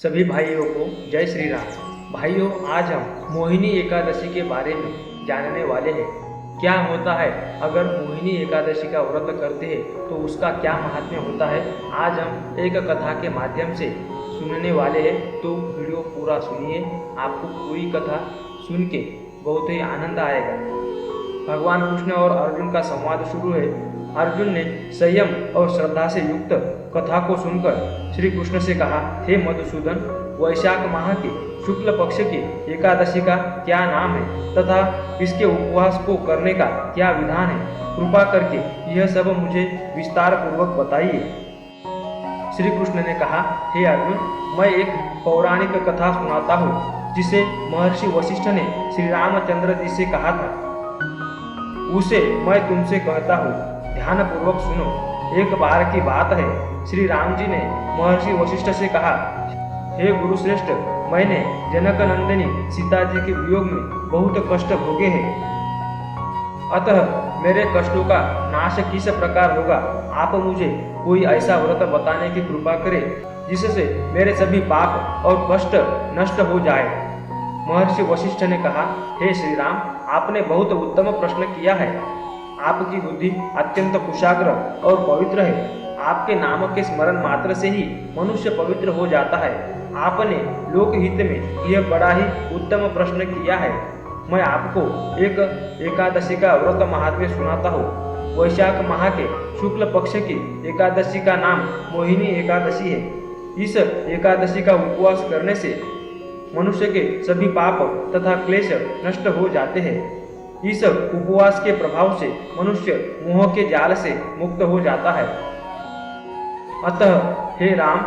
सभी भाइयों को जय श्री राम। भाइयों, आज हम मोहिनी एकादशी के बारे में जानने वाले हैं। क्या होता है अगर मोहिनी एकादशी का व्रत करते हैं तो उसका क्या महात्म्य होता है, आज हम एक कथा के माध्यम से सुनने वाले हैं। तो वीडियो पूरा सुनिए, आपको पूरी कथा सुन के बहुत ही आनंद आएगा। भगवान कृष्ण और अर्जुन का संवाद शुरू है। अर्जुन ने संयम और श्रद्धा से युक्त कथा को सुनकर श्री कृष्ण से कहा, हे मधुसूदन, वैशाख माह के शुक्ल पक्ष की एकादशी का क्या नाम है तथा इसके उपवास को करने का क्या विधान है? कृपा करके यह सब मुझे विस्तार पूर्वक बताइए। श्री कृष्ण ने कहा, हे अर्जुन, मैं एक पौराणिक कथा सुनाता हूँ जिसे महर्षि वशिष्ठ ने श्री रामचंद्र जी से कहा था। उसे मैं तुमसे कहता हूँ, ध्यान पूर्वक सुनो। एक बार की बात है, श्री राम जी ने महर्षि वशिष्ठ से कहा, हे गुरुश्रेष्ठ, मैंने जनक नंदिनी सीता जी के वियोग में बहुत कष्ट भोगे हैं। अतः मेरे कष्टों का नाश किस प्रकार होगा, आप मुझे कोई ऐसा व्रत बताने की कृपा करें जिससे मेरे सभी पाप और कष्ट नष्ट हो जाए। महर्षि वशिष्ठ ने कहा, हे श्री राम, आपने बहुत उत्तम प्रश्न किया है। आपकी बुद्धि अत्यंत कुशाग्र और पवित्र है। आपके नाम के स्मरण मात्र से ही मनुष्य पवित्र हो जाता है। आपने लोकहित में यह बड़ा ही उत्तम प्रश्न किया है। मैं आपको एक एकादशी का व्रत महात्म्य सुनाता हूँ। वैशाख माह के शुक्ल पक्ष की एकादशी का नाम मोहिनी एकादशी है। इस एकादशी का उपवास करने से मनुष्य के सभी पाप तथा क्लेश नष्ट हो जाते हैं। इस उपवास के प्रभाव से मनुष्य मोह के जाल से मुक्त हो जाता है। अतः हे राम,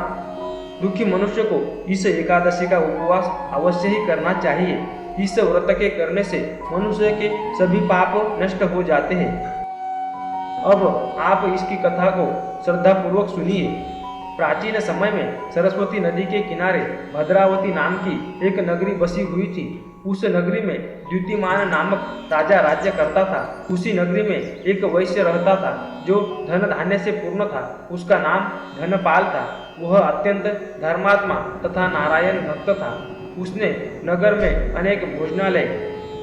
दुखी मनुष्य को इस एकादशी का उपवास अवश्य ही करना चाहिए। इस व्रत के करने से मनुष्य के सभी पाप नष्ट हो जाते हैं। अब आप इसकी कथा को श्रद्धा पूर्वक सुनिए। प्राचीन समय में सरस्वती नदी के किनारे भद्रावती नाम की एक नगरी बसी हुई थी। उस नगरी में द्युतिमान नामक राजा राज्य करता था। उसी नगरी में एक वैश्य रहता था जो धन धान्य से पूर्ण था। उसका नाम धनपाल था। वह अत्यंत धर्मात्मा तथा नारायण भक्त था। उसने नगर में अनेक भोजनालय,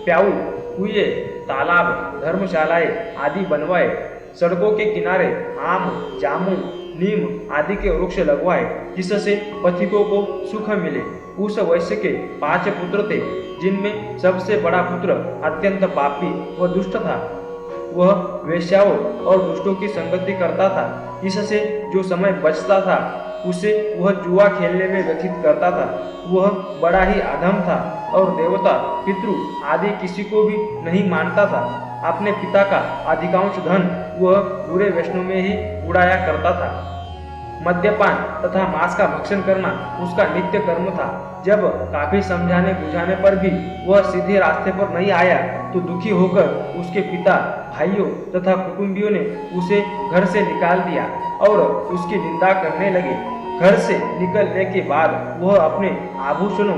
प्याऊ, कुएं, तालाब, धर्मशालाएं आदि बनवाए। सड़कों के किनारे आम, जामुन, नीम आदि के वृक्ष लगवाए जिससे पथिकों को सुख मिले। उस वैश्य के 5 पुत्र थे, जिनमें सबसे बड़ा पुत्र अत्यंत पापी व दुष्ट था। वह वेश्याओं और दुष्टों की संगति करता था। इससे जो समय बचता था उसे वह जुआ खेलने में व्यतीत करता था। वह बड़ा ही अधम था और देवता, पितृ आदि किसी को भी नहीं मानता था। अपने पिता का अधिकांश धन वह बुरे व्यसनों में ही उड़ाया करता था। मद्यपान तथा मांस का भक्षण करना उसका नित्य कर्म था। जब काफी समझाने बुझाने पर भी वह सीधे रास्ते पर नहीं आया तो दुखी होकर उसके पिता, भाइयों तथा कुटुंबियों ने उसे घर से निकाल दिया और उसकी निंदा करने लगे। घर से निकलने के बाद वह अपने आभूषणों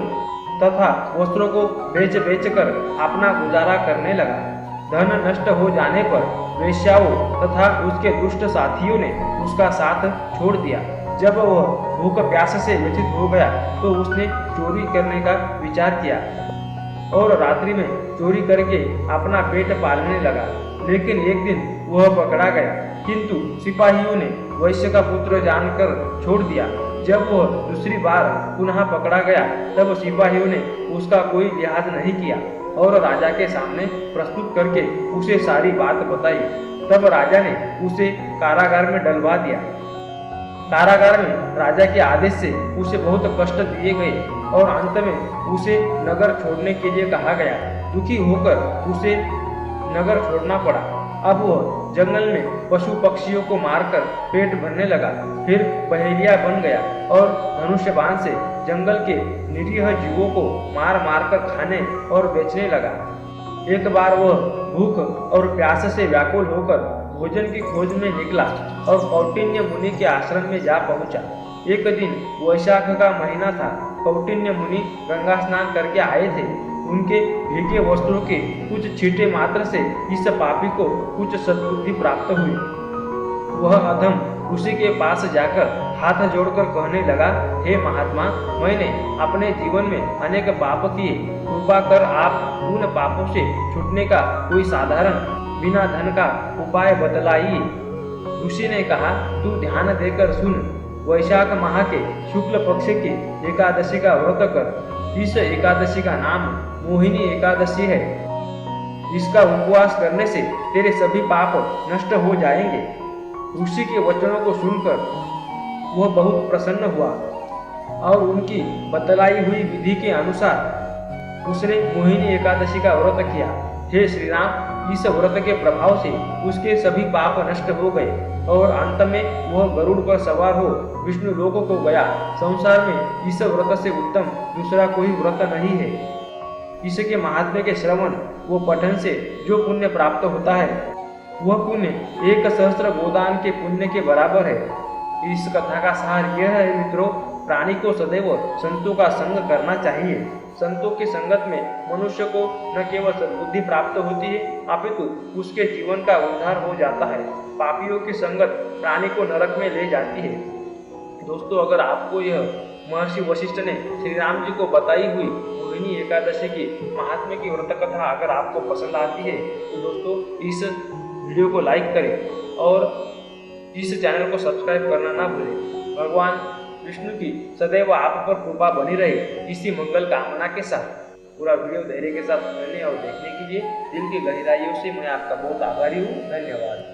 तथा वस्त्रों को बेच कर अपना गुजारा करने लगा। धन नष्ट हो जाने पर वेश्याओं तथा उसके दुष्ट साथियों ने उसका साथ छोड़ दिया। जब वह भूख प्यास से व्यथित हो गया तो उसने चोरी करने का विचार किया और रात्रि में चोरी करके अपना पेट पालने लगा। लेकिन एक दिन वह पकड़ा गया, किंतु सिपाहियों ने वैश्य का पुत्र जानकर छोड़ दिया। जब वह दूसरी बार पुनः पकड़ा गया तब सिपाहियों ने उसका कोई लिहाज नहीं किया और राजा के सामने प्रस्तुत करके उसे सारी बात बताई। तब राजा ने उसे कारागार में डलवा दिया। कारागार में राजा के आदेश से उसे बहुत कष्ट दिए गए और अंत में उसे नगर छोड़ने के लिए कहा गया। दुखी होकर उसे नगर छोड़ना पड़ा। अब वह जंगल में पशु पक्षियों को मारकर पेट भरने लगा। फिर पहेलिया बन गया और धनुष्य बाण से जंगल के निरीह जीवों को मार कर खाने और बेचने लगा। एक बार वह भूख और प्यास से व्याकुल होकर भोजन की खोज में निकला और कौटिन्य मुनि के आश्रम में जा पहुंचा। एक दिन वैशाख का महीना था। कौटिन्य मुनि गंगा स्नान करके आए थे। उनके भीगे वस्त्रों के कुछ छींटे मात्र से इस पापी को कुछ सद्बुद्धि प्राप्त हुई। वह अधम उसी के पास जाकर हाथ जोड़कर कहने लगा, हे महात्मा, मैंने अपने जीवन में अनेक पाप किए, कृपा कर आप उन पापों से छूटने का कोई साधारण बिना धन का उपाय बतलाइए। ऋषि ने कहा, तू ध्यान देकर सुन, वैशाख माह के शुक्ल पक्ष की एकादशी का व्रत कर। इस एकादशी का नाम मोहिनी एकादशी है। इसका उपवास करने से तेरे सभी पाप नष्ट हो जाएंगे। ऋषि के वचनों को सुनकर वह बहुत प्रसन्न हुआ और उनकी बतलाई हुई विधि के अनुसार उसने मोहिनी एकादशी का व्रत किया। हे श्री राम, इस व्रत के प्रभाव से उसके सभी पाप नष्ट हो गए और अंत में वह गरुड़ पर सवार हो विष्णु लोक को गया। संसार में इस व्रत से उत्तम दूसरा कोई व्रत नहीं है। इसके महात्म्य के श्रवण व पठन से जो पुण्य प्राप्त होता है वह पुण्य 1,000 गोदान के पुण्य के बराबर है। इस कथा का सार यह है मित्रों, प्राणी को सदैव संतों का संग करना चाहिए। संतों की संगत में मनुष्य को न केवल सद्बुद्धि प्राप्त होती है अपितु उसके जीवन का उद्धार हो जाता है। पापियों की संगत प्राणी को नरक में ले जाती है। दोस्तों, अगर आपको यह महर्षि वशिष्ठ ने श्री राम जी को बताई हुई मोहिनी एकादशी की महात्म्य की व्रत कथा अगर आपको पसंद आती है तो दोस्तों इस वीडियो को लाइक करें और इस चैनल को सब्सक्राइब करना ना भूलें। भगवान विष्णु की सदैव आप पर कृपा बनी रहे, इसी मंगल कामना के साथ पूरा वीडियो धैर्य के साथ सुनने और देखने के लिए दिल की गहराइयों से मैं आपका बहुत आभारी हूँ। धन्यवाद।